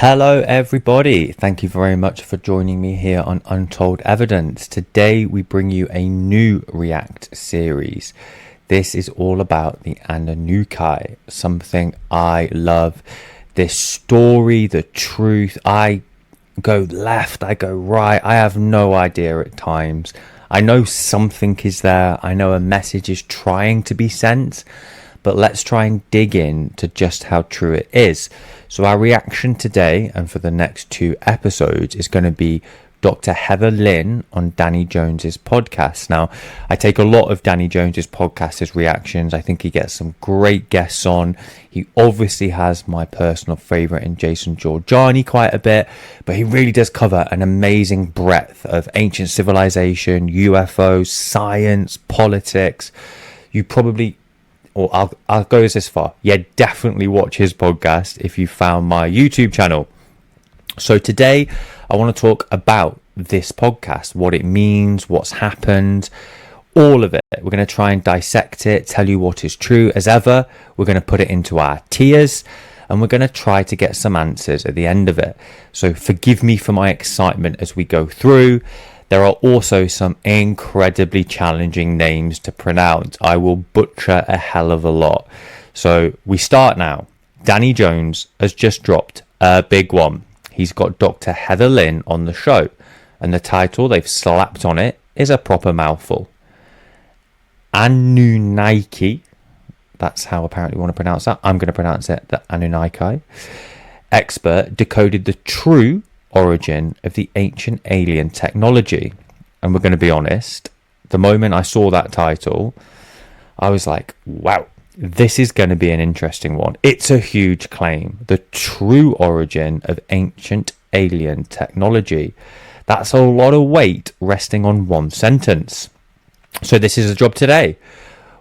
Hello everybody, thank you very much for joining me here on Untold Evidence. Today we bring you a new React series. This is all about the Anunnaki, something I love. This story, the truth, I go left, I go right, I have no idea at times. I know something is there, I know a message is trying to be sent, but let's try and dig in to just how true it is. So our reaction today and for the next 2 episodes is going to be Dr. Heather Lynn on Danny Jones's podcast. Now, I take a lot of Danny Jones's podcast as reactions. I think he gets some great guests on. He obviously has my personal favorite in Jason Giorgiani quite a bit, but he really does cover an amazing breadth of ancient civilization, UFOs, science, politics. You probably... or I'll go this far. Yeah, definitely watch his podcast if you found my YouTube channel. So today I want to talk about this podcast, what it means, what's happened, all of it. We're going to try and dissect it, tell you what is true. As ever, we're going to put it into our tiers and we're going to try to get some answers at the end of it. So forgive me for my excitement as we go through. There are also some incredibly challenging names to pronounce. I will butcher a hell of a lot. So we start now. Danny Jones has just dropped a big one. He's got Dr. Heather Lynn on the show. And the title they've slapped on it is a proper mouthful. Anunnaki. That's how apparently we want to pronounce that. I'm going to pronounce it the Anunnaki. Expert decoded the true origin of the ancient alien technology. And we're going to be honest, the moment I saw that title, I was like, wow, this is going to be an interesting one. It's a huge claim. The true origin of ancient alien technology. That's a lot of weight resting on one sentence. So this is a job today.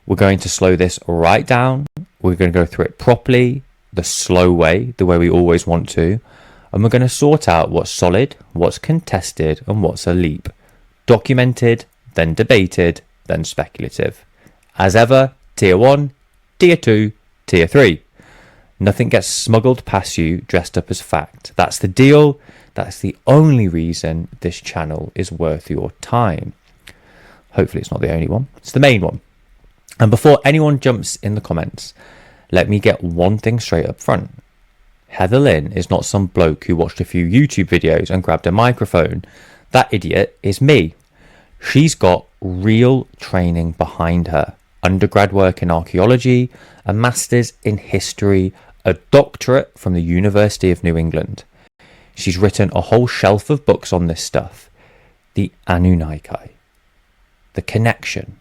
We're going to slow this right down. We're going to go through it properly, the slow way, the way we always want to. And we're going to sort out what's solid, what's contested, and what's a leap. Documented, then debated, then speculative. As ever, Tier 1, Tier 2, Tier 3. Nothing gets smuggled past you dressed up as fact. That's the deal. That's the only reason this channel is worth your time. Hopefully it's not the only one. It's the main one. And before anyone jumps in the comments, let me get one thing straight up front. Heather Lynn is not some bloke who watched a few YouTube videos and grabbed a microphone. That idiot is me. She's got real training behind her. Undergrad work in archaeology, a master's in history, a doctorate from the University of New England. She's written a whole shelf of books on this stuff. The Anunnaki, the connection,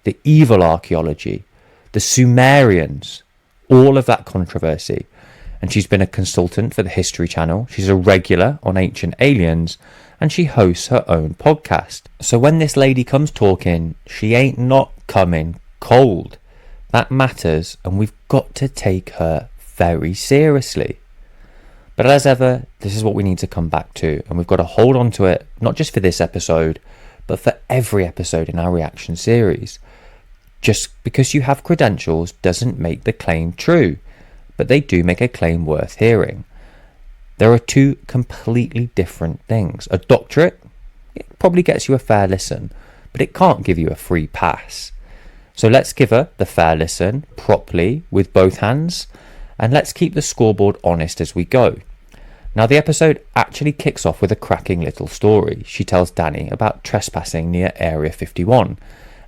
the evil archaeology, the Sumerians, all of that controversy. And she's been a consultant for the History Channel. She's a regular on Ancient Aliens, and she hosts her own podcast. So when this lady comes talking, she ain't not coming cold. That matters, and we've got to take her very seriously. But as ever, this is what we need to come back to, and we've got to hold on to it, not just for this episode, but for every episode in our reaction series. Just because you have credentials doesn't make the claim true, but they do make a claim worth hearing. There are 2 completely different things. A doctorate, it probably gets you a fair listen, but it can't give you a free pass. So let's give her the fair listen properly with both hands, and let's keep the scoreboard honest as we go. Now the episode actually kicks off with a cracking little story. She tells Danny about trespassing near Area 51,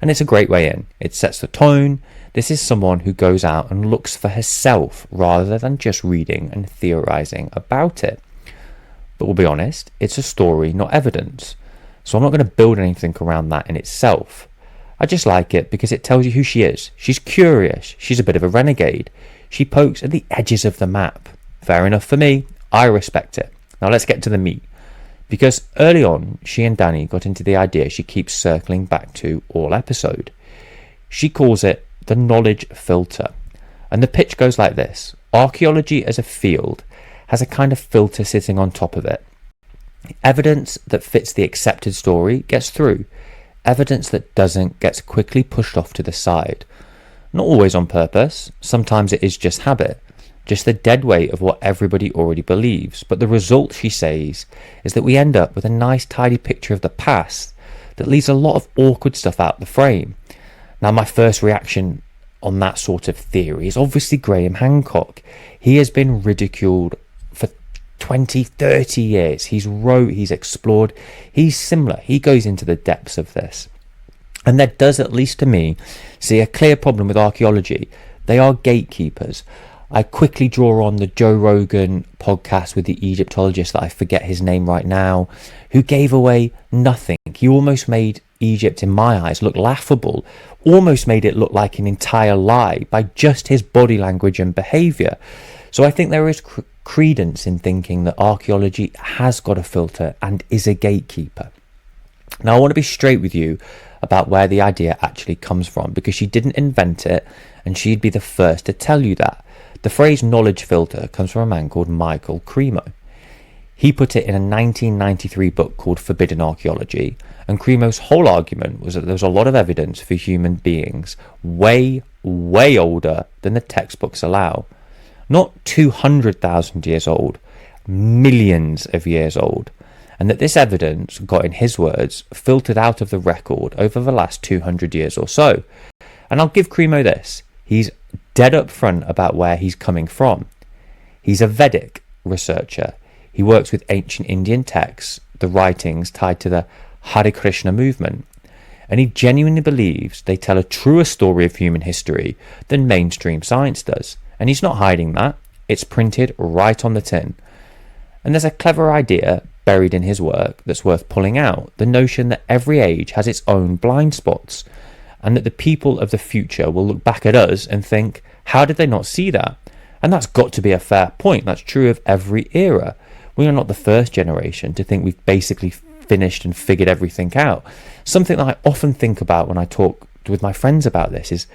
and it's a great way in. It sets the tone. This is someone who goes out and looks for herself rather than just reading and theorizing about it. But we'll be honest, it's a story, not evidence. So I'm not going to build anything around that in itself. I just like it because it tells you who she is. She's curious. She's a bit of a renegade. She pokes at the edges of the map. Fair enough for me. I respect it. Now let's get to the meat. Because early on, she and Danny got into the idea she keeps circling back to all episode. She calls it the knowledge filter. And the pitch goes like this. Archaeology as a field has a kind of filter sitting on top of it. Evidence that fits the accepted story gets through. Evidence that doesn't gets quickly pushed off to the side. Not always on purpose. Sometimes it is just habit. just the dead weight of what everybody already believes. But the result, she says, is that we end up with a nice tidy picture of the past that leaves a lot of awkward stuff out the frame. Now, my first reaction on that sort of theory is obviously Graham Hancock. He has been ridiculed for 20, 30 years. He's wrote, he's explored, he's similar. He goes into the depths of this. And that does, at least to me, see a clear problem with archaeology. They are gatekeepers. I quickly draw on the Joe Rogan podcast with the Egyptologist, that I forget his name right now, who gave away nothing. He almost made Egypt, in my eyes, look laughable, almost made it look like an entire lie by just his body language and behaviour. So I think there is credence in thinking that archaeology has got a filter and is a gatekeeper. Now, I want to be straight with you about where the idea actually comes from, because she didn't invent it and she'd be the first to tell you that. The phrase knowledge filter comes from a man called Michael Cremo. He put it in a 1993 book called Forbidden Archaeology, and Cremo's whole argument was that there was a lot of evidence for human beings way, way older than the textbooks allow. Not 200,000 years old, millions of years old. And that this evidence got, in his words, filtered out of the record over the last 200 years or so. And I'll give Cremo this. He's dead up front about where he's coming from. He's a Vedic researcher. He works with ancient Indian texts, the writings tied to the Hare Krishna movement. And he genuinely believes they tell a truer story of human history than mainstream science does. And he's not hiding that. It's printed right on the tin. And there's a clever idea buried in his work that's worth pulling out, the notion that every age has its own blind spots, and that the people of the future will look back at us and think, how did they not see that? And that's got to be a fair point. That's true of every era. We are not the first generation to think we've basically finished and figured everything out. Something that I often think about when I talk with my friends about this is,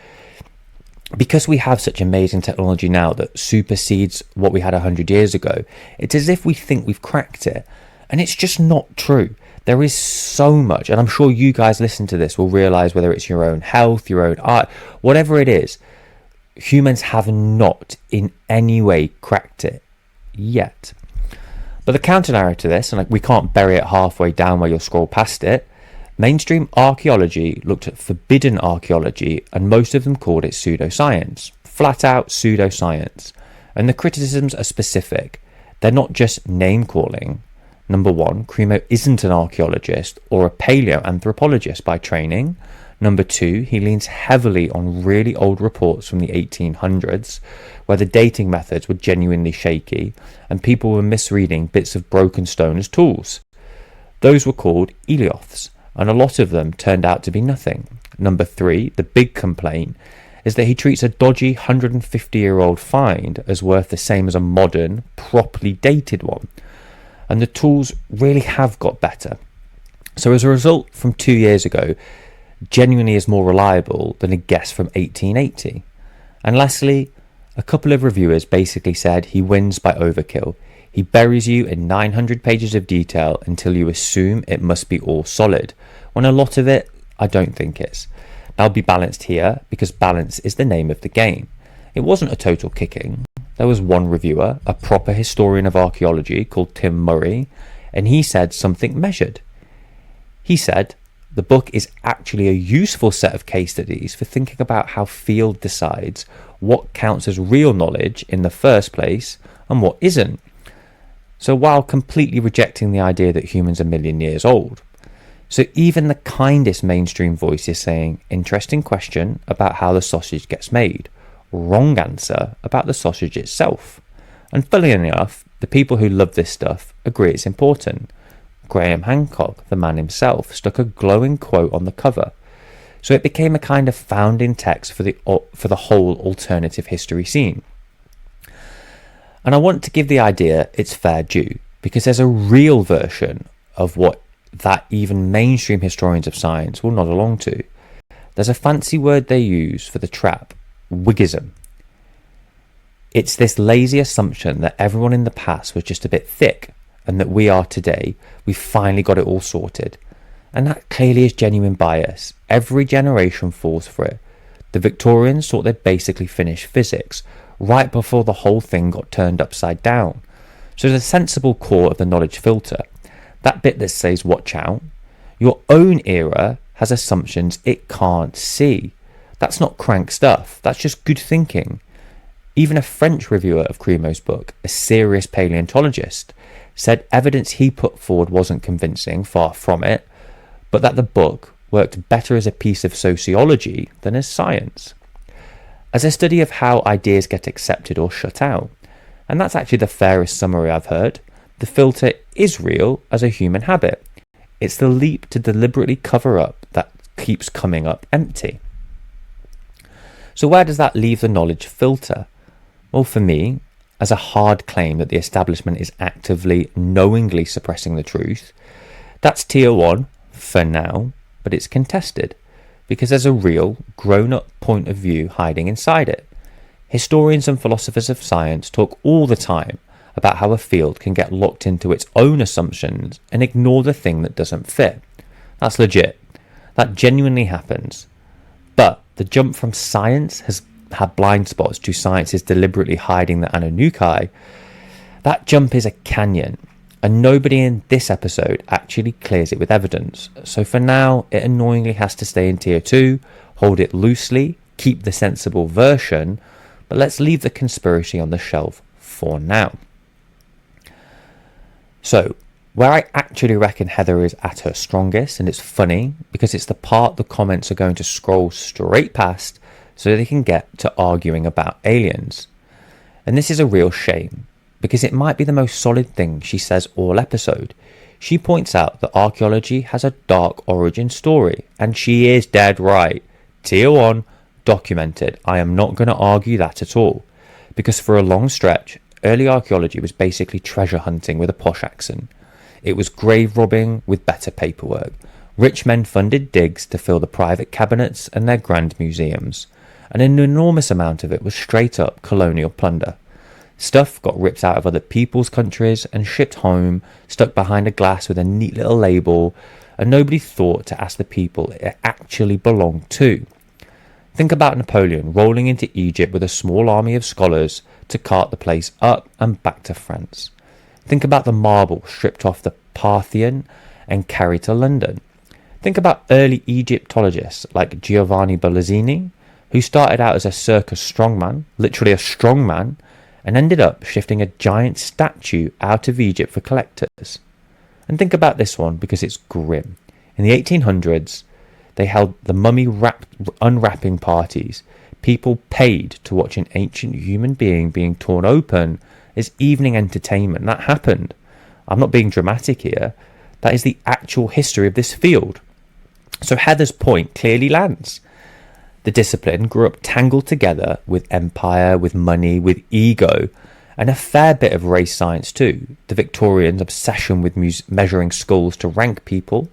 because we have such amazing technology now that supersedes what we had 100 years ago, it's as if we think we've cracked it. And it's just not true. There is so much, and I'm sure you guys listen to this will realise, whether it's your own health, your own art, whatever it is, humans have not in any way cracked it yet. But the counter narrative to this, and we can't bury it halfway down where you'll scroll past it, mainstream archaeology looked at forbidden archaeology, and most of them called it pseudoscience, flat out pseudoscience. And the criticisms are specific. They're not just name calling. Number one, Cremo isn't an archaeologist or a paleoanthropologist by training. Number two, he leans heavily on really old reports from the 1800s, where the dating methods were genuinely shaky and people were misreading bits of broken stone as tools. Those were called elioths, and a lot of them turned out to be nothing. Number three, the big complaint, is that he treats a dodgy 150-year-old find as worth the same as a modern, properly dated one. And the tools really have got better. So as a result, from 2 years ago, genuinely is more reliable than a guess from 1880. And lastly, a couple of reviewers basically said he wins by overkill. He buries you in 900 pages of detail until you assume it must be all solid, when a lot of it, I don't think is. I'll be balanced here, because balance is the name of the game. It wasn't a total kicking. There was one reviewer, a proper historian of archaeology called Tim Murray, and he said something measured. He said, the book is actually a useful set of case studies for thinking about how field decides what counts as real knowledge in the first place and what isn't. So while completely rejecting the idea that humans are a million years old. So even the kindest mainstream voice is saying, interesting question about how the sausage gets made. Wrong answer about the sausage itself. And funnily enough, the people who love this stuff agree it's important. Graham Hancock, the man himself, stuck a glowing quote on the cover. So it became a kind of founding text for the whole alternative history scene. And I want to give the idea its fair due, because there's a real version of what that even mainstream historians of science will nod along to. There's a fancy word they use for the trap: Whiggism. It's this lazy assumption that everyone in the past was just a bit thick, and that we are today, we've finally got it all sorted. And that clearly is genuine bias. Every generation falls for it. The Victorians thought they'd basically finished physics. right before the whole thing got turned upside down. So the sensible core of the knowledge filter, that bit that says watch out, your own era has assumptions it can't see. That's not crank stuff, that's just good thinking. Even a French reviewer of Cremo's book, a serious paleontologist, said evidence he put forward wasn't convincing, far from it, but that the book worked better as a piece of sociology than as science, as a study of how ideas get accepted or shut out. And that's actually the fairest summary I've heard. The filter is real as a human habit. It's the leap to deliberately cover up that keeps coming up empty. So where does that leave the knowledge filter? Well, for me, as a hard claim that the establishment is actively, knowingly suppressing the truth, that's tier 1 for now, but it's contested because there's a real, grown-up point of view hiding inside it. Historians and philosophers of science talk all the time about how a field can get locked into its own assumptions and ignore the thing that doesn't fit. That's legit. That genuinely happens. But the jump from science has had blind spots to science is deliberately hiding the Anunnaki. That jump is a canyon, and nobody in this episode actually clears it with evidence. So for now, it annoyingly has to stay in tier 2, hold it loosely, keep the sensible version, but let's leave the conspiracy on the shelf for now. So, where I actually reckon Heather is at her strongest, and it's funny because it's the part the comments are going to scroll straight past so they can get to arguing about aliens. And this is a real shame, because it might be the most solid thing she says all episode. She points out that archaeology has a dark origin story, and she is dead right. Tier 1, documented. I am not going to argue that at all, because for a long stretch, early archaeology was basically treasure hunting with a posh accent. It was grave robbing with better paperwork. Rich men funded digs to fill the private cabinets and their grand museums, and an enormous amount of it was straight up colonial plunder. Stuff got ripped out of other people's countries and shipped home, stuck behind a glass with a neat little label, and nobody thought to ask the people it actually belonged to. Think about Napoleon rolling into Egypt with a small army of scholars to cart the place up and back to France. Think about the marble stripped off the Parthenon and carried to London. Think about early Egyptologists like Giovanni Balazzini, who started out as a circus strongman, literally a strongman, and ended up shifting a giant statue out of Egypt for collectors. And think about this one because it's grim. In the 1800s, they held the mummy unwrapping parties. People paid to watch an ancient human being being torn open as evening entertainment. That happened. I'm not being dramatic here. That is the actual history of this field. So Heather's point clearly lands. The discipline grew up tangled together with empire, with money, with ego, and a fair bit of race science too. The Victorians' obsession with measuring skulls to rank people,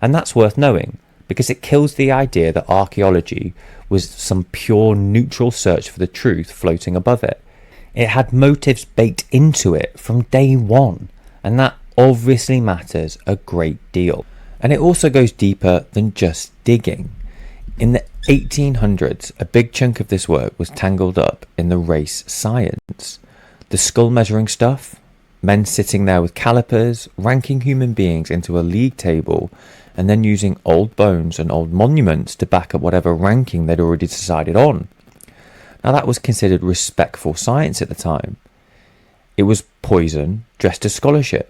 and that's worth knowing because it kills the idea that archaeology was some pure neutral search for the truth floating above it. It had motives baked into it from day one, and that obviously matters a great deal. And it also goes deeper than just digging. In the 1800s, a big chunk of this work was tangled up in the race science. The skull measuring stuff, men sitting there with calipers, ranking human beings into a league table, and then using old bones and old monuments to back up whatever ranking they'd already decided on. Now that was considered respectful science at the time. It was poison dressed as scholarship.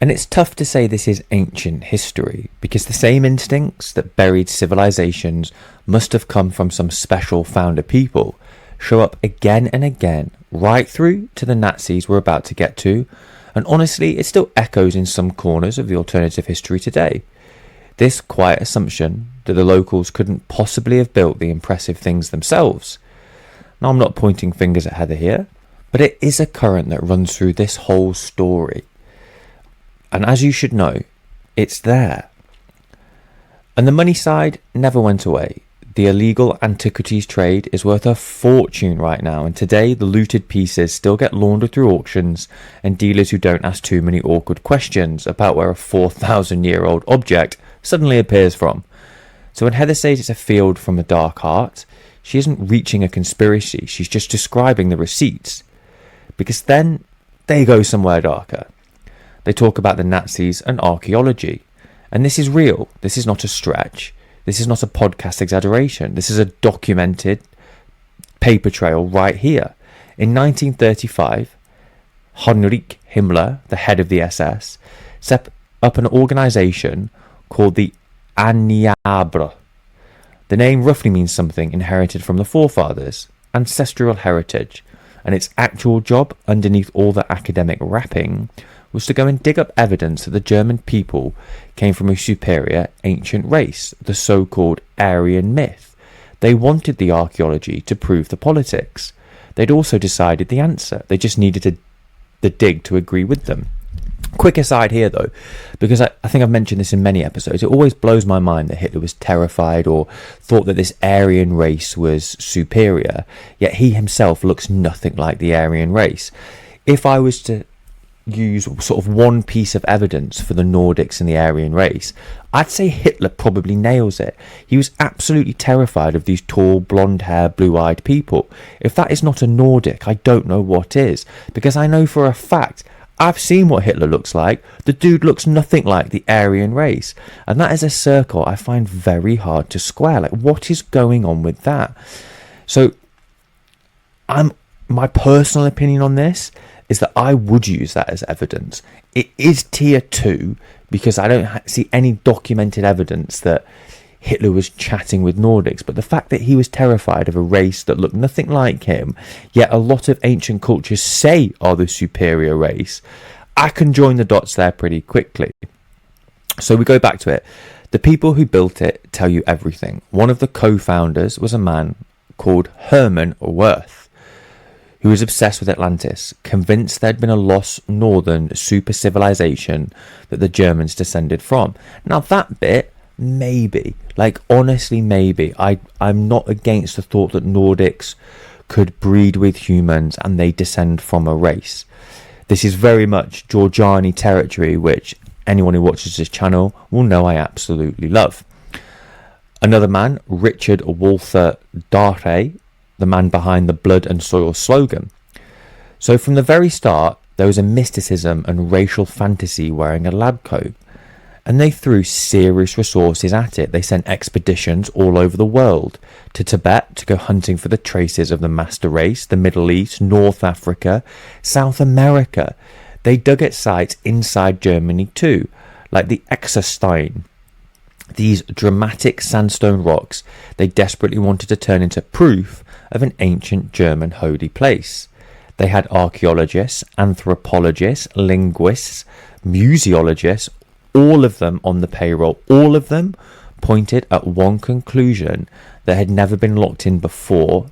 And it's tough to say this is ancient history, because the same instincts that buried civilizations must have come from some special founder people show up again and again, right through to the Nazis we're about to get to, and honestly it still echoes in some corners of the alternative history today. This quiet assumption that the locals couldn't possibly have built the impressive things themselves. Now I'm not pointing fingers at Heather here, but it is a current that runs through this whole story. And as you should know, it's there. And the money side never went away. The illegal antiquities trade is worth a fortune right now, and today the looted pieces still get laundered through auctions and dealers who don't ask too many awkward questions about where a 4,000-year-old object suddenly appears from. So when Heather says it's a field from a dark heart, She isn't reaching a conspiracy, she's just describing the receipts. Because then they go somewhere darker. They talk about the Nazis and archaeology. And this is real. This is not a stretch. This is not a podcast exaggeration. This is a documented paper trail right here. In 1935, Heinrich Himmler, the head of the SS, set up an organisation called the Ahnenerbe. The name roughly means something inherited from the forefathers, ancestral heritage, and its actual job, underneath all the academic wrapping, was to go and dig up evidence that the German people came from a superior ancient race, the so-called Aryan myth. They wanted the archaeology to prove the politics. They'd also decided the answer. They just needed the dig to agree with them. Quick aside here, though, because I think I've mentioned this in many episodes, it always blows my mind that Hitler was terrified or thought that this Aryan race was superior, yet he himself looks nothing like the Aryan race. If I was to use sort of one piece of evidence for the Nordics and the Aryan race, I'd say Hitler probably nails it. He was absolutely terrified of these tall, blonde-haired, blue-eyed people. If that is not a Nordic, I don't know what is, because I know for a fact I've seen what Hitler looks like. The dude looks nothing like the Aryan race. And that is a circle I find very hard to square. Like, what is going on with that? So, my personal opinion on this is that I would use that as evidence. It is tier 2 because I don't see any documented evidence that Hitler was chatting with Nordics, but the fact that he was terrified of a race that looked nothing like him, yet a lot of ancient cultures say are the superior race, I can join the dots there pretty quickly. So we go back to it. The people who built it tell you everything. One of the co-founders was a man called Herman Wirth, who was obsessed with Atlantis, convinced there'd been a lost northern super civilization that the Germans descended from. Now that bit, maybe, like honestly maybe, I'm not against the thought that Nordics could breed with humans and they descend from a race. This is very much Georgiani territory, which anyone who watches this channel will know I absolutely love. Another man, Richard Walther Darhe, the man behind the Blood and Soil slogan. So from the very start, there was a mysticism and racial fantasy wearing a lab coat. And they threw serious resources at it. They sent expeditions all over the world, to Tibet to go hunting for the traces of the master race, the Middle East, North Africa, South America. They dug at sites inside Germany too, like the Exerstein. These dramatic sandstone rocks they desperately wanted to turn into proof of an ancient German holy place. They had archaeologists, anthropologists, linguists, museologists, all of them on the payroll. All of them pointed at one conclusion that had never been locked in before.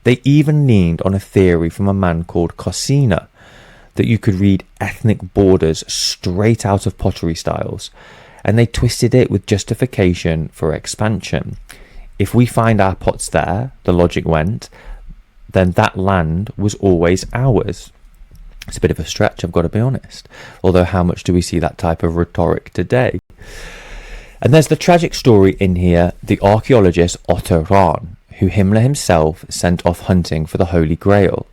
They even leaned on a theory from a man called Cosina, that you could read ethnic borders straight out of pottery styles, and they twisted it with justification for expansion. If we find our pots there, the logic went, then that land was always ours. It's a bit of a stretch, I've got to be honest. Although how much do we see that type of rhetoric today? And there's the tragic story in here, the archaeologist Otto Rahn, who Himmler himself sent off hunting for the Holy Grail.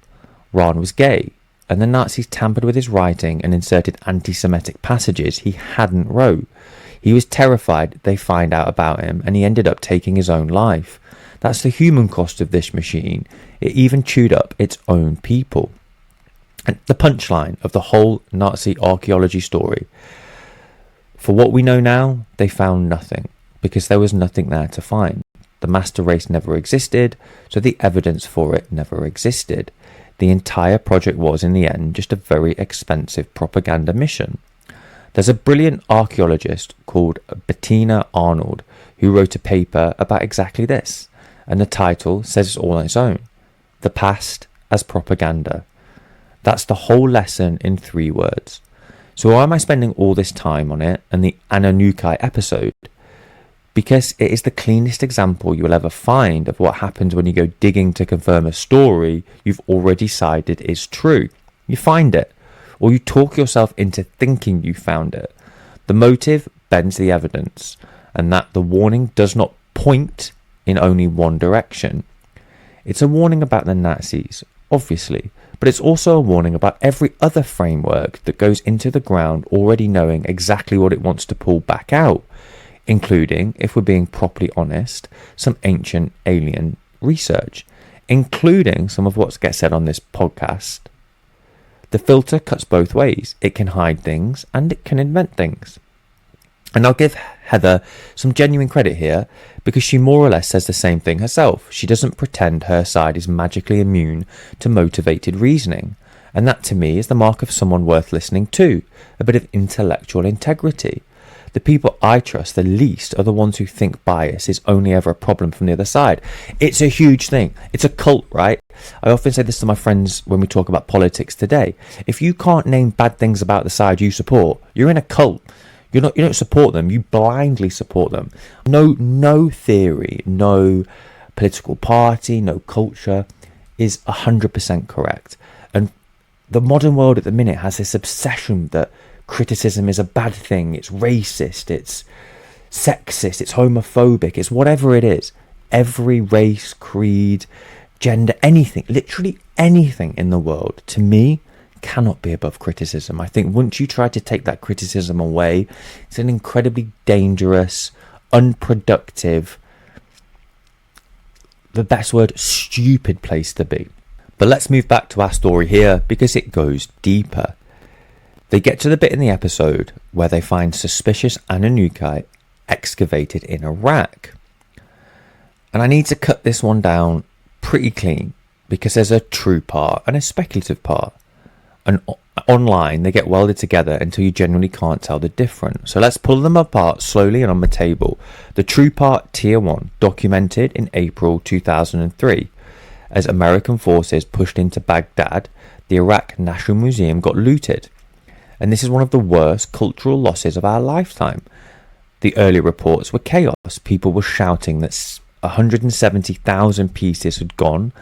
Rahn was gay, and the Nazis tampered with his writing and inserted anti-Semitic passages he hadn't wrote. He was terrified they'd find out about him, and he ended up taking his own life. That's the human cost of this machine. It even chewed up its own people. And the punchline of the whole Nazi archaeology story. For what we know now, they found nothing, because there was nothing there to find. The master race never existed, so the evidence for it never existed. The entire project was, in the end, just a very expensive propaganda mission. There's a brilliant archaeologist called Bettina Arnold who wrote a paper about exactly this, and the title says it all on its own. The Past as Propaganda. That's the whole lesson in 3 words. So why am I spending all this time on it and the Anunnaki episode? Because it is the cleanest example you will ever find of what happens when you go digging to confirm a story you've already decided is true. You find it, or you talk yourself into thinking you found it. The motive bends the evidence, and that the warning does not point in only one direction. It's a warning about the Nazis, obviously, but it's also a warning about every other framework that goes into the ground already knowing exactly what it wants to pull back out, including, if we're being properly honest, some ancient alien research, including some of what gets said on this podcast. The filter cuts both ways. It can hide things and it can invent things. And I'll give Heather some genuine credit here, because she more or less says the same thing herself. She doesn't pretend her side is magically immune to motivated reasoning. And that to me is the mark of someone worth listening to, a bit of intellectual integrity. The people I trust the least are the ones who think bias is only ever a problem from the other side. It's a huge thing. It's a cult, right? I often say this to my friends when we talk about politics today. If you can't name bad things about the side you support, you're in a cult. You don't support them. You blindly support them. No theory, no political party, no culture is 100% correct. And the modern world at the minute has this obsession that criticism is a bad thing. It's racist. It's sexist. It's homophobic. It's whatever it is. Every race, creed, gender, anything, literally anything in the world, to me, cannot be above criticism. I think once you try to take that criticism away, it's an incredibly dangerous, unproductive, the best word, stupid place to be. But let's move back to our story here, because it goes deeper. They get to the bit in the episode where they find suspicious Anunnaki excavated in Iraq. And I need to cut this one down pretty clean, because there's a true part and a speculative part. And online, they get welded together until you genuinely can't tell the difference. So let's pull them apart slowly and on the table. The true part, Tier 1, documented in April 2003. As American forces pushed into Baghdad, the Iraq National Museum got looted. And this is one of the worst cultural losses of our lifetime. The early reports were chaos. People were shouting that 170,000 pieces had gone,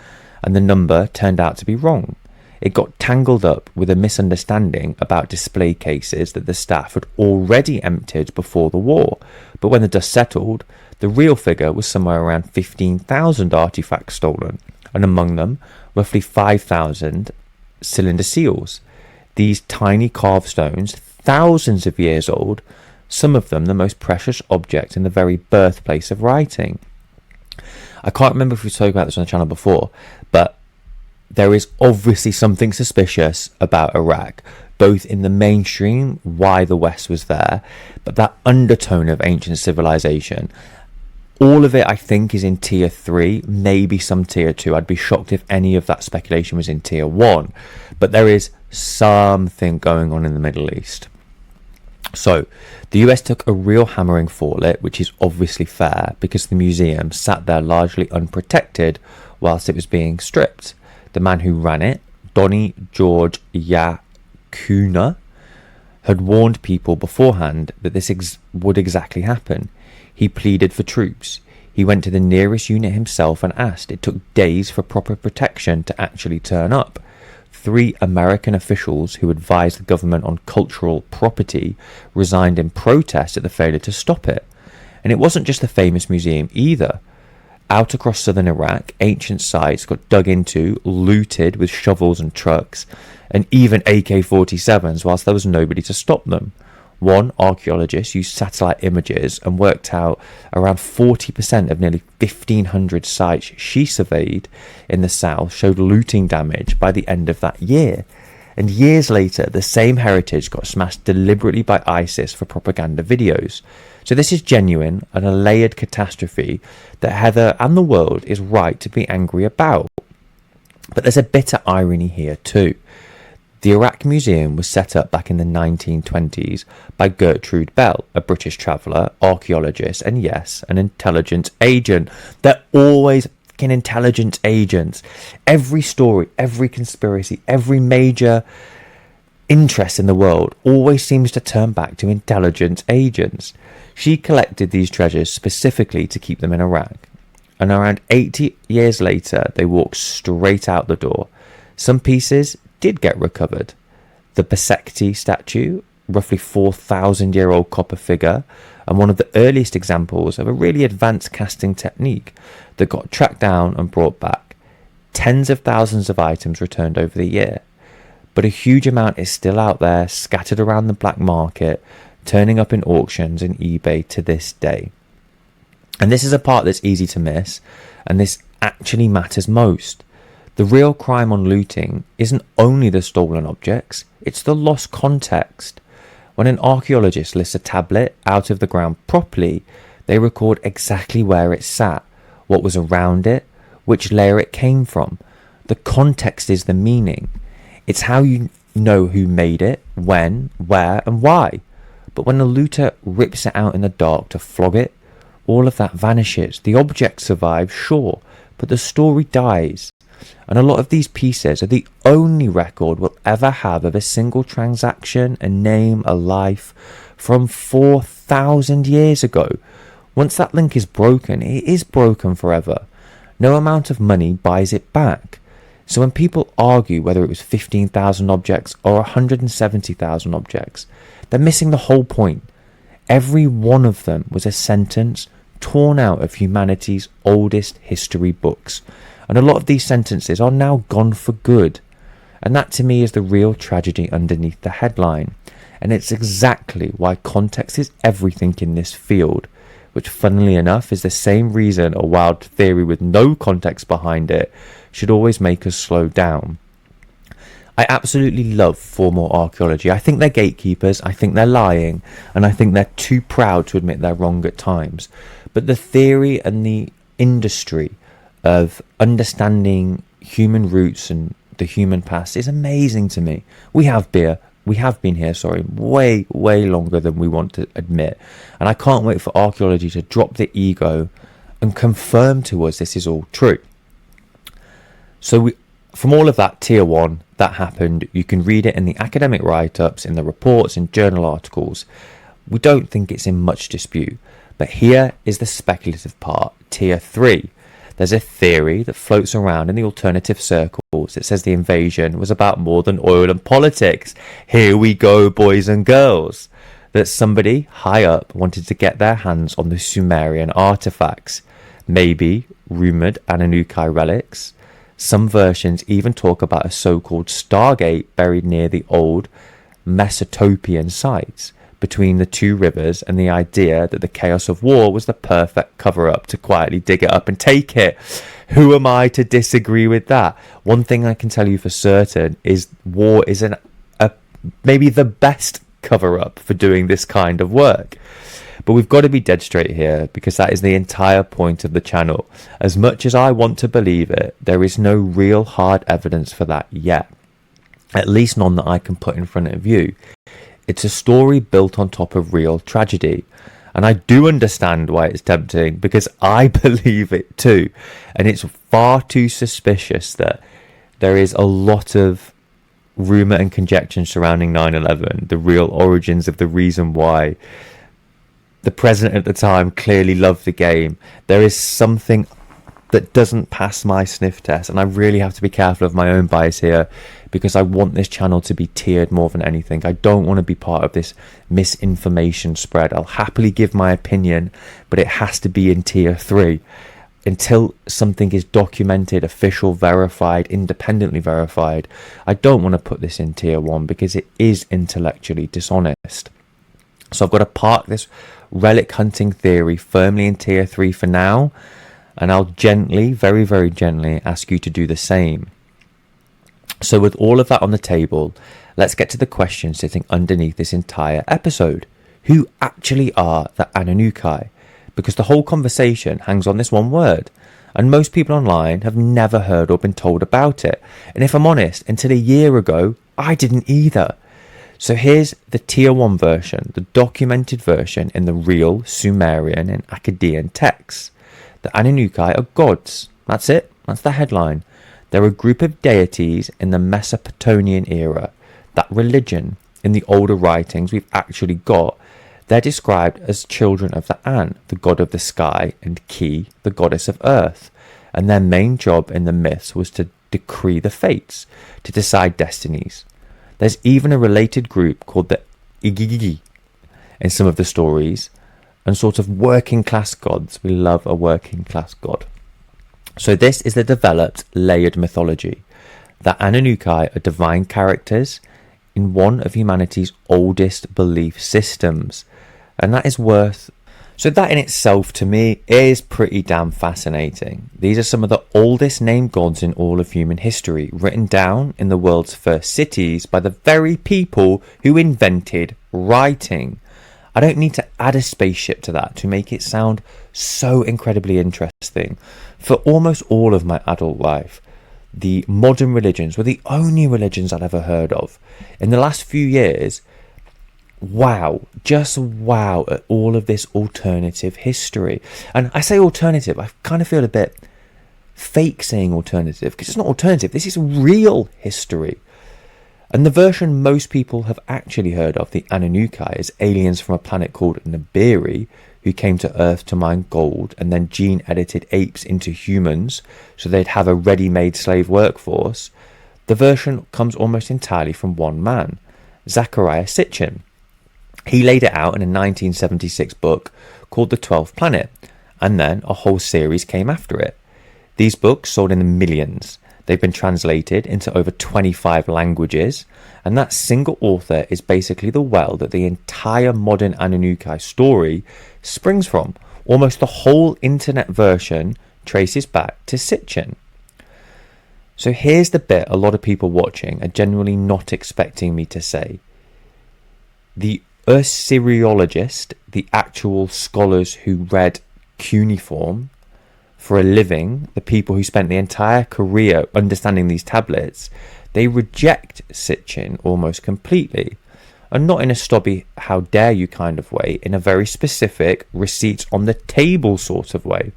and the number turned out to be wrong. It got tangled up with a misunderstanding about display cases that the staff had already emptied before the war. But when the dust settled, the real figure was somewhere around 15,000 artifacts stolen, and among them, roughly 5,000 cylinder seals. These tiny carved stones, thousands of years old, some of them the most precious objects in the very birthplace of writing. I can't remember if we spoke about this on the channel before, but there is obviously something suspicious about Iraq, both in the mainstream, why the West was there, but that undertone of ancient civilization. All of it, I think, is in Tier 3, maybe some Tier 2. I'd be shocked if any of that speculation was in Tier 1. But there is something going on in the Middle East. So, the US took a real hammering for it, which is obviously fair, because the museum sat there largely unprotected whilst it was being stripped. The man who ran it, Donnie George Yakuna, had warned people beforehand that this would exactly happen. He pleaded for troops. He went to the nearest unit himself and asked. It took days for proper protection to actually turn up. 3 American officials who advised the government on cultural property resigned in protest at the failure to stop it. And it wasn't just the famous museum either. Out across southern Iraq, ancient sites got dug into, looted with shovels and trucks, and even AK-47s whilst there was nobody to stop them. One archaeologist used satellite images and worked out around 40% of nearly 1,500 sites she surveyed in the south showed looting damage by the end of that year. And years later, the same heritage got smashed deliberately by ISIS for propaganda videos. So this is genuine and a layered catastrophe that Heather and the world is right to be angry about. But there's a bitter irony here too. The Iraq Museum was set up back in the 1920s by Gertrude Bell, a British traveller, archaeologist, and yes, an intelligence agent. They're always fucking intelligence agents. Every story, every conspiracy, every major interest in the world always seems to turn back to intelligence agents. She collected these treasures specifically to keep them in Iraq. And around 80 years later, they walked straight out the door. Some pieces did get recovered. The Besekti statue roughly 4,000-year-old copper figure, and one of the earliest examples of a really advanced casting technique that got tracked down and brought back. Tens of thousands of items returned over the year, but a huge amount is still out there, scattered around the black market, turning up in auctions and eBay to this day. And this is a part that's easy to miss, and this actually matters most. The real crime on looting isn't only the stolen objects, it's the lost context. When an archaeologist lifts a tablet out of the ground properly, they record exactly where it sat, what was around it, which layer it came from. The context is the meaning. It's how you know who made it, when, where, and why. But when a looter rips it out in the dark to flog it, all of that vanishes. The object survives, sure, but the story dies. And a lot of these pieces are the only record we'll ever have of a single transaction, a name, a life from 4,000 years ago. Once that link is broken, it is broken forever. No amount of money buys it back. So when people argue whether it was 15,000 objects or 170,000 objects, they're missing the whole point. Every one of them was a sentence torn out of humanity's oldest history books. And a lot of these sentences are now gone for good. And that to me is the real tragedy underneath the headline. And it's exactly why context is everything in this field, which funnily enough is the same reason a wild theory with no context behind it should always make us slow down. I absolutely love formal archaeology. I think they're gatekeepers, I think they're lying, and I think they're too proud to admit they're wrong at times. But the theory and the industry of understanding human roots and the human past is amazing to me. We have been here, way longer than we want to admit. And I can't wait for archaeology to drop the ego and confirm to us this is all true. So from all of that tier 1 that happened, you can read it in the academic write-ups, in the reports and journal articles. We don't think it's in much dispute. But here is the speculative part, tier 3. There's a theory that floats around in the alternative circles that says the invasion was about more than oil and politics. Here we go, boys and girls. That somebody high up wanted to get their hands on the Sumerian artifacts. Maybe rumoured Anunnaki relics. Some versions even talk about a so-called Stargate buried near the old Mesopotamian sites between the two rivers, and the idea that the chaos of war was the perfect cover-up to quietly dig it up and take it. Who am I to disagree with that? One thing I can tell you for certain is war is maybe the best cover-up for doing this kind of work. But we've got to be dead straight here, because that is the entire point of the channel. As much as I want to believe it, there is no real hard evidence for that yet. At least none that I can put in front of you. It's a story built on top of real tragedy. And I do understand why it's tempting, because I believe it too. And it's far too suspicious that there is a lot of rumour and conjecture surrounding 9/11, the real origins of the reason why. The president at the time clearly loved the game. There is something that doesn't pass my sniff test, and I really have to be careful of my own bias here, because I want this channel to be tiered more than anything. I don't want to be part of this misinformation spread. I'll happily give my opinion, but it has to be in tier 3. Until something is documented, official, verified, independently verified, I don't want to put this in tier 1, because it is intellectually dishonest. So I've got to park this relic hunting theory firmly in tier 3 for now, and I'll gently, very, very gently ask you to do the same. So with all of that on the table, let's get to the question sitting underneath this entire episode. Who actually are the Anunnaki? Because the whole conversation hangs on this one word, and most people online have never heard or been told about it. And if I'm honest, until a year ago, I didn't either. So here's the tier 1 version, the documented version in the real Sumerian and Akkadian texts. The Anunnaki are gods. That's it. That's the headline. They're a group of deities in the Mesopotamian era. That religion, in the older writings we've actually got, they're described as children of the An, the god of the sky, and Ki, the goddess of earth. And their main job in the myths was to decree the fates, to decide destinies. There's even a related group called the igigi in some of the stories, and sort of working class gods. We love a working class god. So this is the developed layered mythology. The Anunnaki are divine characters in one of humanity's oldest belief systems. And that is worth... So that in itself, to me, is pretty damn fascinating. These are some of the oldest named gods in all of human history, written down in the world's first cities by the very people who invented writing. I don't need to add a spaceship to that to make it sound so incredibly interesting. For almost all of my adult life, the modern religions were the only religions I'd ever heard of. In the last few years, wow, just wow at all of this alternative history. And I say alternative, I kind of feel a bit fake saying alternative, because it's not alternative, this is real history. And the version most people have actually heard of, the Anunnaki, is aliens from a planet called Nibiru, who came to Earth to mine gold and then gene-edited apes into humans so they'd have a ready-made slave workforce. The version comes almost entirely from one man, Zecharia Sitchin. He laid it out in a 1976 book called The 12th Planet, and then a whole series came after it. These books sold in the millions. They've been translated into over 25 languages, and that single author is basically the well that the entire modern Anunnaki story springs from. Almost the whole internet version traces back to Sitchin. So here's the bit a lot of people watching are genuinely not expecting me to say. The Archaeologist, the actual scholars who read cuneiform for a living, the people who spent the entire career understanding these tablets, they reject Sitchin almost completely. And not in a stubby how dare you kind of way, in a very specific receipts on the table sort of way.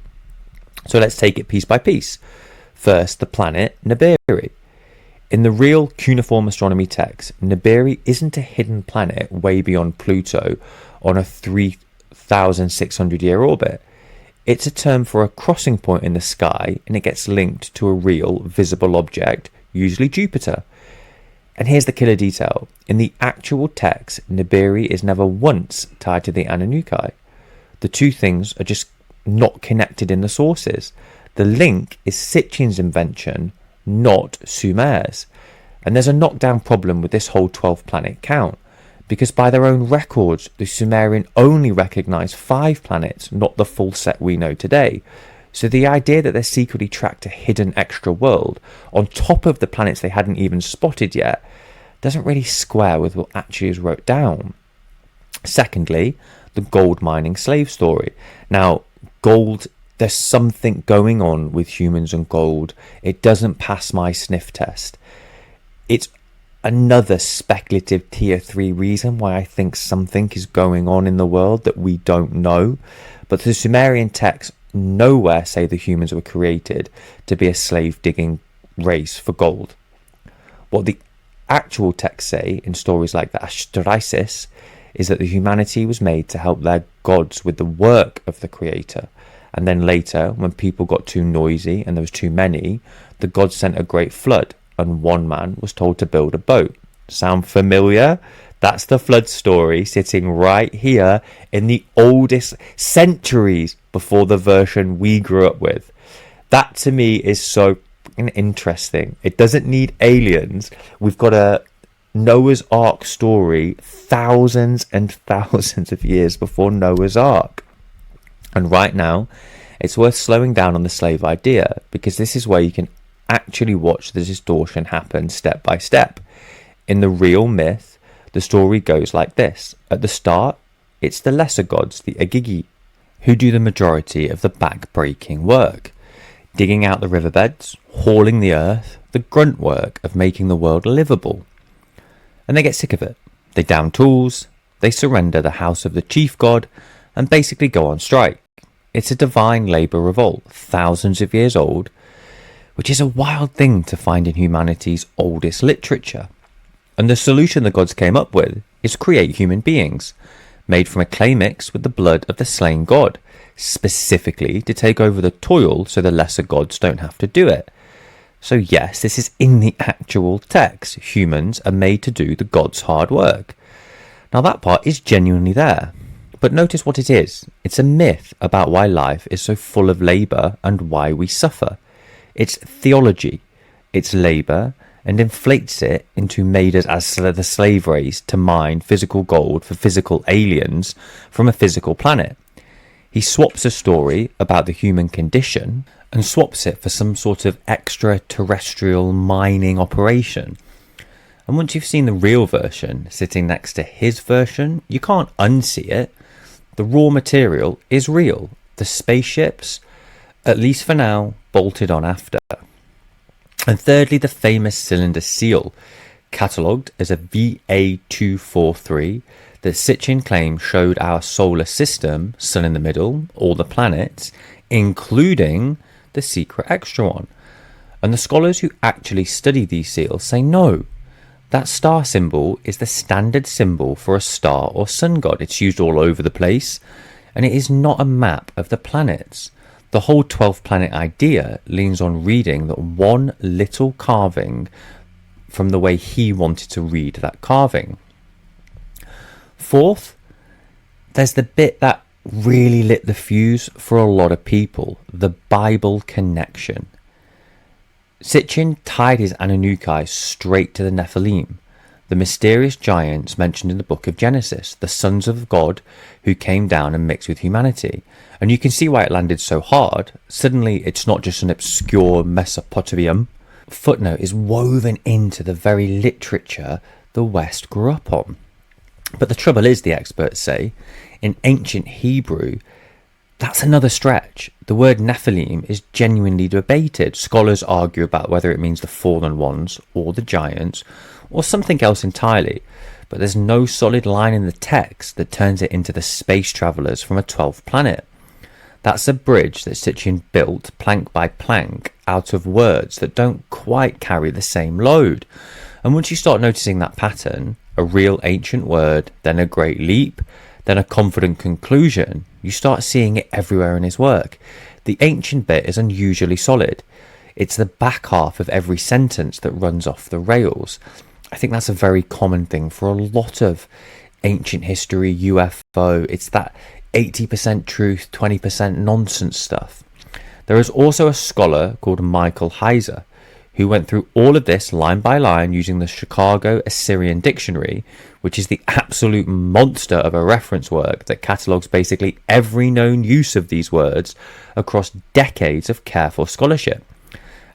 So let's take it piece by piece. First, the planet Nibiru. In the real cuneiform astronomy text, Nibiru isn't a hidden planet way beyond Pluto on a 3,600-year orbit. It's a term for a crossing point in the sky, and it gets linked to a real visible object, usually Jupiter. And here's the killer detail. In the actual text, Nibiru is never once tied to the Anunnaki. The two things are just not connected in the sources. The link is Sitchin's invention, not Sumer's. And there's a knockdown problem with this whole 12 planet count, because by their own records, the Sumerian only recognised 5 planets, not the full set we know today. So the idea that they secretly tracked a hidden extra world on top of the planets they hadn't even spotted yet doesn't really square with what actually is wrote down. Secondly, the gold mining slave story. Now, gold, there's something going on with humans and gold. It doesn't pass my sniff test. It's another speculative tier 3 reason why I think something is going on in the world that we don't know. But the Sumerian texts nowhere say the humans were created to be a slave digging race for gold. What the actual texts say in stories like the Ashtarysis is that the humanity was made to help their gods with the work of the creator. And then later, when people got too noisy and there was too many, the gods sent a great flood, and one man was told to build a boat. Sound familiar? That's the flood story sitting right here in the oldest centuries before the version we grew up with. That to me is so interesting. It doesn't need aliens. We've got a Noah's Ark story thousands and thousands of years before Noah's Ark. And right now, it's worth slowing down on the slave idea, because this is where you can actually watch the distortion happen step by step. In the real myth, the story goes like this. At the start, it's the lesser gods, the Agigi, who do the majority of the back-breaking work, digging out the riverbeds, hauling the earth, the grunt work of making the world livable. And they get sick of it. They down tools, they surrender the house of the chief god, and basically go on strike. It's a divine labour revolt, thousands of years old, which is a wild thing to find in humanity's oldest literature. And the solution the gods came up with is create human beings, made from a clay mix with the blood of the slain god, specifically to take over the toil so the lesser gods don't have to do it. So yes, this is in the actual text. Humans are made to do the gods' hard work. Now that part is genuinely there, but notice what it is. It's a myth about why life is so full of labour and why we suffer. It's theology, it's labour, and inflates it into made us as the slave race to mine physical gold for physical aliens from a physical planet. He swaps a story about the human condition and swaps it for some sort of extraterrestrial mining operation. And once you've seen the real version sitting next to his version, you can't unsee it. The raw material is real. The spaceships, at least for now, bolted on after. And thirdly, the famous cylinder seal, catalogued as a VA243, that Sitchin claimed showed our solar system, sun in the middle, all the planets, including the secret extra one. And the scholars who actually study these seals say no. That star symbol is the standard symbol for a star or sun god. It's used all over the place, and it is not a map of the planets. The whole 12th planet idea leans on reading that one little carving from the way he wanted to read that carving. Fourth, there's the bit that really lit the fuse for a lot of people, the Bible connection. Sitchin tied his Anunnaki straight to the Nephilim, the mysterious giants mentioned in the book of Genesis, the sons of God who came down and mixed with humanity. And you can see why it landed so hard. Suddenly it's not just an obscure Mesopotamia. Footnote is woven into the very literature the West grew up on. But the trouble is, the experts say, in ancient Hebrew, that's another stretch. The word Nephilim is genuinely debated. Scholars argue about whether it means the fallen ones or the giants or something else entirely. But there's no solid line in the text that turns it into the space travellers from a 12th planet. That's a bridge that Sitchin built plank by plank out of words that don't quite carry the same load. And once you start noticing that pattern, a real ancient word, then a great leap, then a confident conclusion, you start seeing it everywhere in his work. The ancient bit is unusually solid. It's the back half of every sentence that runs off the rails. I think that's a very common thing for a lot of ancient history, UFO. It's that 80% truth, 20% nonsense stuff. There is also a scholar called Michael Heiser who went through all of this line by line using the Chicago Assyrian Dictionary, which is the absolute monster of a reference work that catalogues basically every known use of these words across decades of careful scholarship.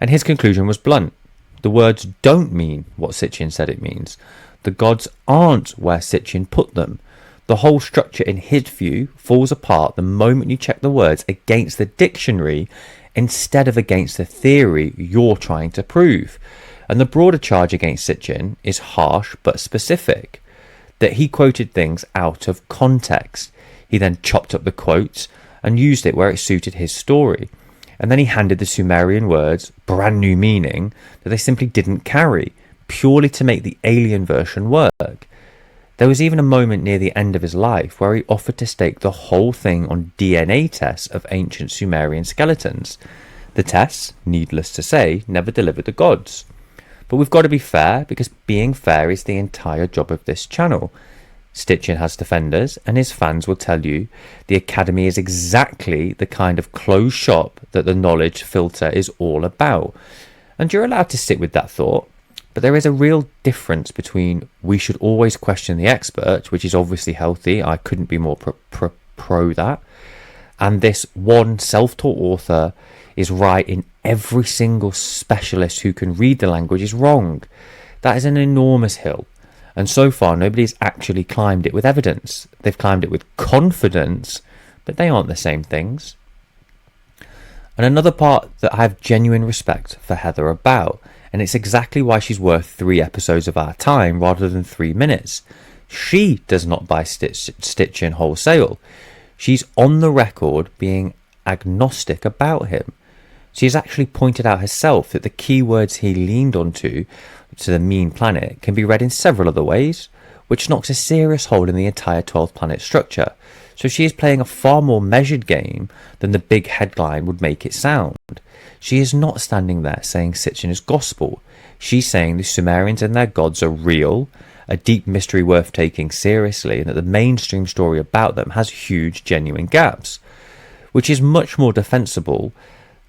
And his conclusion was blunt. The words don't mean what Sitchin said it means. The gods aren't where Sitchin put them. The whole structure in his view falls apart the moment you check the words against the dictionary instead of against the theory you're trying to prove. And the broader charge against Sitchin is harsh but specific, that he quoted things out of context. He then chopped up the quotes and used it where it suited his story. And then he handed the Sumerian words brand new meaning that they simply didn't carry, purely to make the alien version work. There was even a moment near the end of his life where he offered to stake the whole thing on DNA tests of ancient Sumerian skeletons. The tests, needless to say, never delivered the gods. But we've got to be fair, because being fair is the entire job of this channel. Sitchin has defenders, and his fans will tell you the Academy is exactly the kind of closed shop that the knowledge filter is all about. And you're allowed to sit with that thought. But there is a real difference between we should always question the expert, which is obviously healthy. I couldn't be more pro that. And this one self-taught author is right in every single specialist who can read the language is wrong. That is an enormous hill. And so far, nobody's actually climbed it with evidence. They've climbed it with confidence, but they aren't the same things. And another part that I have genuine respect for Heather about, and it's exactly why she's worth 3 episodes of our time rather than 3 minutes. She does not buy Sitchin wholesale. She's on the record being agnostic about him. She has actually pointed out herself that the keywords he leaned onto to the mean planet can be read in several other ways, which knocks a serious hole in the entire 12th planet structure. So she is playing a far more measured game than the big headline would make it sound. She is not standing there saying Sitchin is gospel. She's saying the Sumerians and their gods are real, a deep mystery worth taking seriously, and that the mainstream story about them has huge genuine gaps, which is much more defensible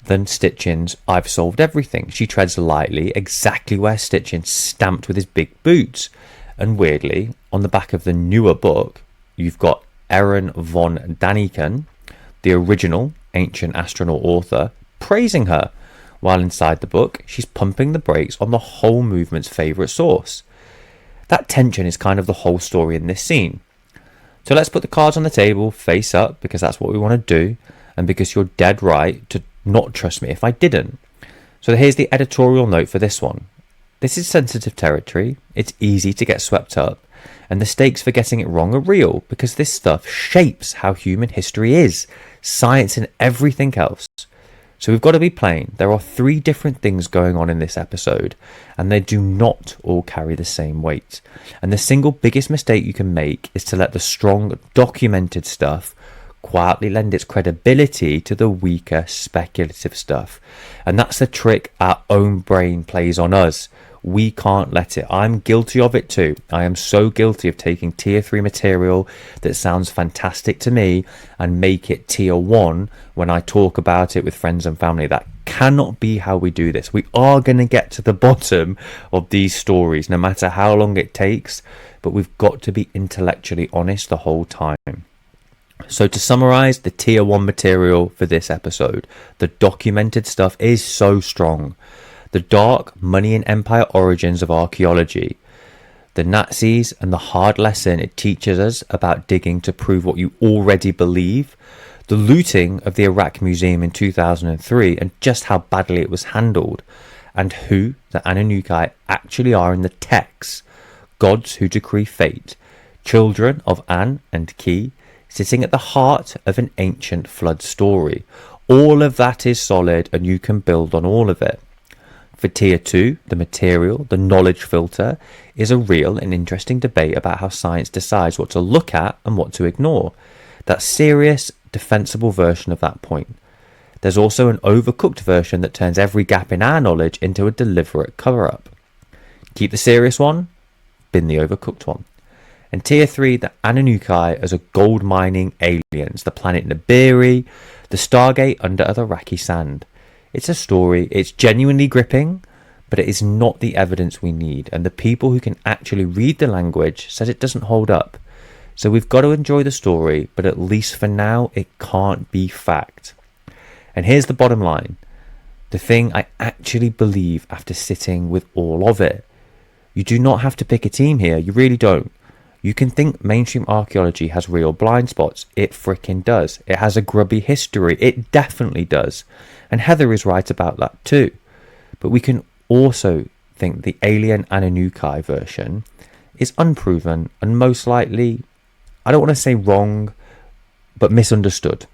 than Sitchin's I've solved everything. She treads lightly exactly where Sitchin stamped with his big boots. And weirdly, on the back of the newer book, you've got Aaron von Daniken, the original ancient astronaut author, praising her, while inside the book she's pumping the brakes on the whole movement's favourite source. That tension is kind of the whole story in this scene. So let's put the cards on the table face up, because that's what we want to do, and because you're dead right to not trust me if I didn't. So here's the editorial note for this one. This is sensitive territory, it's easy to get swept up, and the stakes for getting it wrong are real, because this stuff shapes how human history is, science and everything else. So we've got to be plain, there are 3 different things going on in this episode, and they do not all carry the same weight. And the single biggest mistake you can make is to let the strong, documented stuff quietly lend its credibility to the weaker, speculative stuff. And that's the trick our own brain plays on us. We can't let it. I'm guilty of it too. I am so guilty of taking tier 3 material that sounds fantastic to me and make it tier 1 when I talk about it with friends and family. That cannot be how we do this. We are going to get to the bottom of these stories, no matter how long it takes, but we've got to be intellectually honest the whole time. So to summarize the tier 1 material for this episode, the documented stuff is so strong. The dark money and empire origins of archaeology, the Nazis and the hard lesson it teaches us about digging to prove what you already believe, the looting of the Iraq Museum in 2003 and just how badly it was handled, and who the Anunnaki actually are in the texts, gods who decree fate, children of An and Ki, sitting at the heart of an ancient flood story. All of that is solid, and you can build on all of it. For tier 2, the material, the knowledge filter, is a real and interesting debate about how science decides what to look at and what to ignore. That serious, defensible version of that point. There's also an overcooked version that turns every gap in our knowledge into a deliberate cover-up. Keep the serious one, bin the overcooked one. And tier 3, the Anunnaki as a gold mining aliens, the planet Nibiru, the Stargate under the rocky sand. It's a story, it's genuinely gripping, but it is not the evidence we need, and the people who can actually read the language said it doesn't hold up. So we've got to enjoy the story, but at least for now it can't be fact. And here's the bottom line, the thing I actually believe after sitting with all of it. You do not have to pick a team here, you really don't. You can think mainstream archaeology has real blind spots. It frickin' does. It has a grubby history. It definitely does. And Heather is right about that too. But we can also think the alien Anunnaki version is unproven and most likely, I don't want to say wrong, but misunderstood.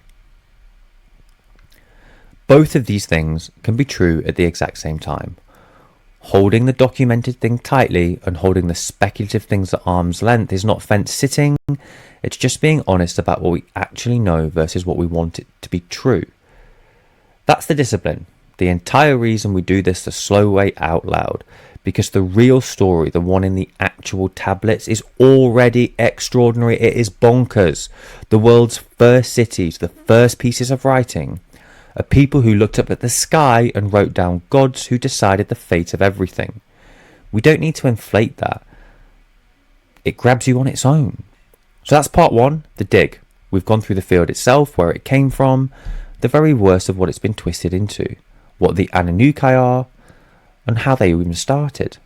Both of these things can be true at the exact same time. Holding the documented thing tightly and holding the speculative things at arm's length is not fence sitting, it's just being honest about what we actually know versus what we want it to be true. That's the discipline, the entire reason we do this the slow way out loud, because the real story, the one in the actual tablets, is already extraordinary. It is bonkers. The world's first cities, the first pieces of writing, are people who looked up at the sky and wrote down gods who decided the fate of everything. We don't need to inflate that. It grabs you on its own. So that's part 1, the dig. We've gone through the field itself, where it came from, the very worst of what it's been twisted into, what the Anunnaki are, and how they even started.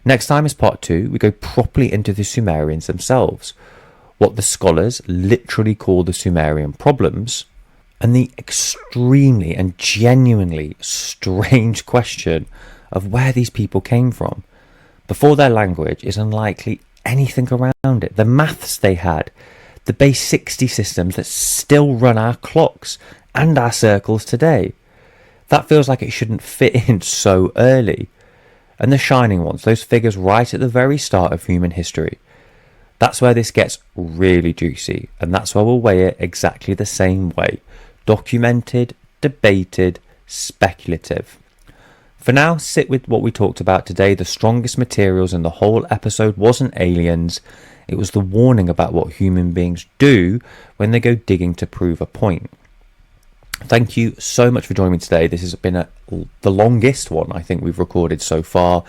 Next time is part 2, we go properly into the Sumerians themselves, what the scholars literally call the Sumerian problems, and the extremely and genuinely strange question of where these people came from. Before their language is unlikely anything around it. The maths they had, the base 60 systems that still run our clocks and our circles today. That feels like it shouldn't fit in so early. And the shining ones, those figures right at the very start of human history. That's where this gets really juicy, and that's why we'll weigh it exactly the same way. Documented, debated, speculative. For now, sit with what we talked about today. The strongest materials in the whole episode wasn't aliens. It was the warning about what human beings do when they go digging to prove a point. Thank you so much for joining me today. This has been the longest one I think we've recorded so far.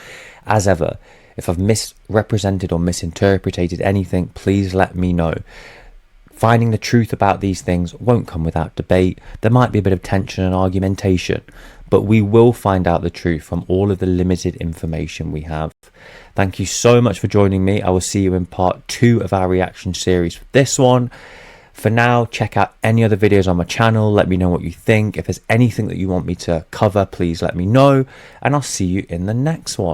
As ever, if I've misrepresented or misinterpreted anything, please let me know. Finding the truth about these things won't come without debate. There might be a bit of tension and argumentation, but we will find out the truth from all of the limited information we have. Thank you so much for joining me. I will see you in part 2 of our reaction series for this one. For now, check out any other videos on my channel. Let me know what you think. If there's anything that you want me to cover, please let me know. And I'll see you in the next one.